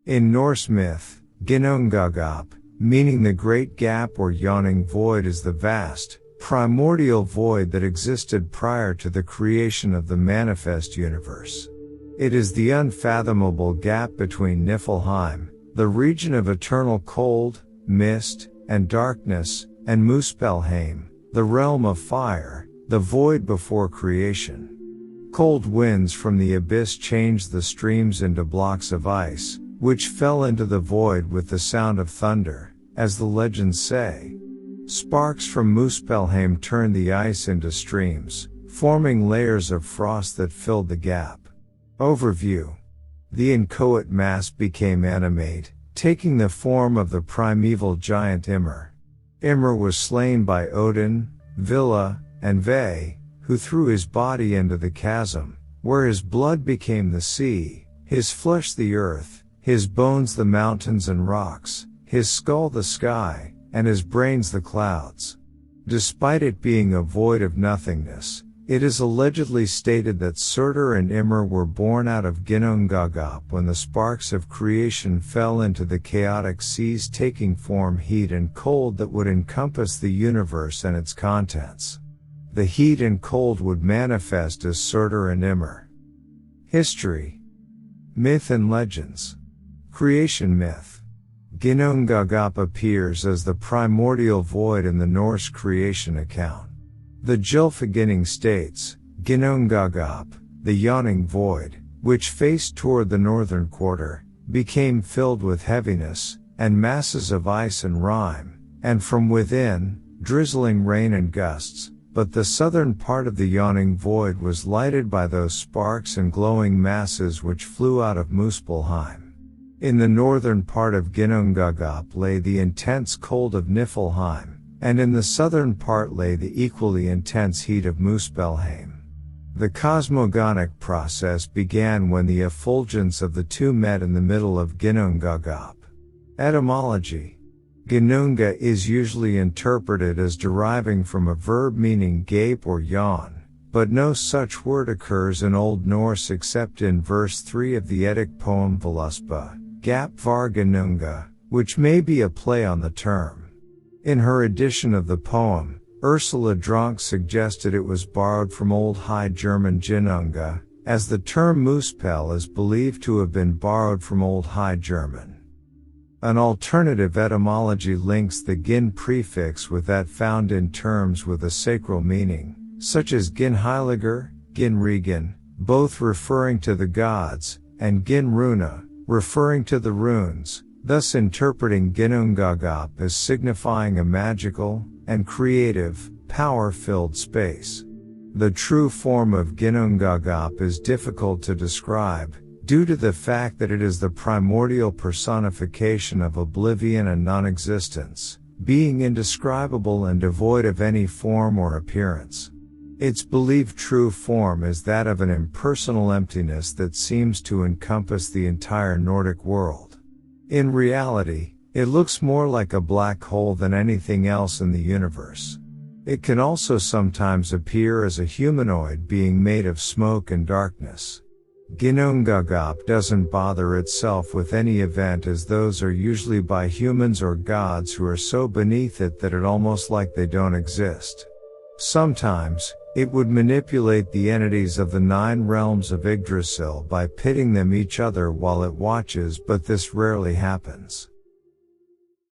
In Norse myth, Ginnungagap, meaning the great gap or yawning void, is the vast, primordial void that existed prior to the creation of the manifest universe. It is the unfathomable gap between Niflheim, the region of eternal cold, mist, and darkness, and Muspelheim, the realm of fire, the void before creation. Cold winds from the abyss changed the streams into blocks of ice, which fell into the void with the sound of thunder, as the legends say. Sparks from Muspelheim turned the ice into streams, forming layers of frost that filled the gap. Overview. The inchoate mass became animate, taking the form of the primeval giant Ymir. Ymir was slain by Odin, Vila, and Ve, who threw his body into the chasm, where his blood became the sea, his flesh the earth, his bones the mountains and rocks, his skull the sky, and his brains the clouds. Despite it being a void of nothingness, it is allegedly stated that Surtur and Ymir were born out of Ginnungagap when the sparks of creation fell into the chaotic seas, taking form heat and cold that would encompass the universe and its contents. The heat and cold would manifest as Surtur and Ymir. History. Myth and legends. Creation myth. Ginnungagap appears as the primordial void in the Norse creation account. The Gylfaginning states, Ginnungagap, the yawning void, which faced toward the northern quarter, became filled with heaviness, and masses of ice and rime, and from within, drizzling rain and gusts, but the southern part of the yawning void was lighted by those sparks and glowing masses which flew out of Muspelheim. In the northern part of Ginnungagap lay the intense cold of Niflheim, and in the southern part lay the equally intense heat of Muspelheim. The cosmogonic process began when the effulgence of the two met in the middle of Ginnungagap. Etymology. Ginnunga is usually interpreted as deriving from a verb meaning gape or yawn, but no such word occurs in Old Norse except in verse 3 of the Eddic poem Voluspa, Gap var Ginnunga, which may be a play on the term. In her edition of the poem, Ursula Dronk suggested it was borrowed from Old High German Ginnunga, as the term Muspel is believed to have been borrowed from Old High German. An alternative etymology links the Ginn prefix with that found in terms with a sacral meaning, such as Ginnheiliger, Ginnregen, both referring to the gods, and Ginnruna, referring to the runes, thus interpreting Ginnungagap as signifying a magical and creative, power-filled space. The true form of Ginnungagap is difficult to describe, due to the fact that it is the primordial personification of oblivion and non-existence, being indescribable and devoid of any form or appearance. Its believed true form is that of an impersonal emptiness that seems to encompass the entire Nordic world. In reality, it looks more like a black hole than anything else in the universe. It can also sometimes appear as a humanoid being made of smoke and darkness. Ginnungagap doesn't bother itself with any event, as those are usually by humans or gods who are so beneath it that it almost like they don't exist. Sometimes, it would manipulate the entities of the 9 realms of Yggdrasil by pitting them each other while it watches, but this rarely happens.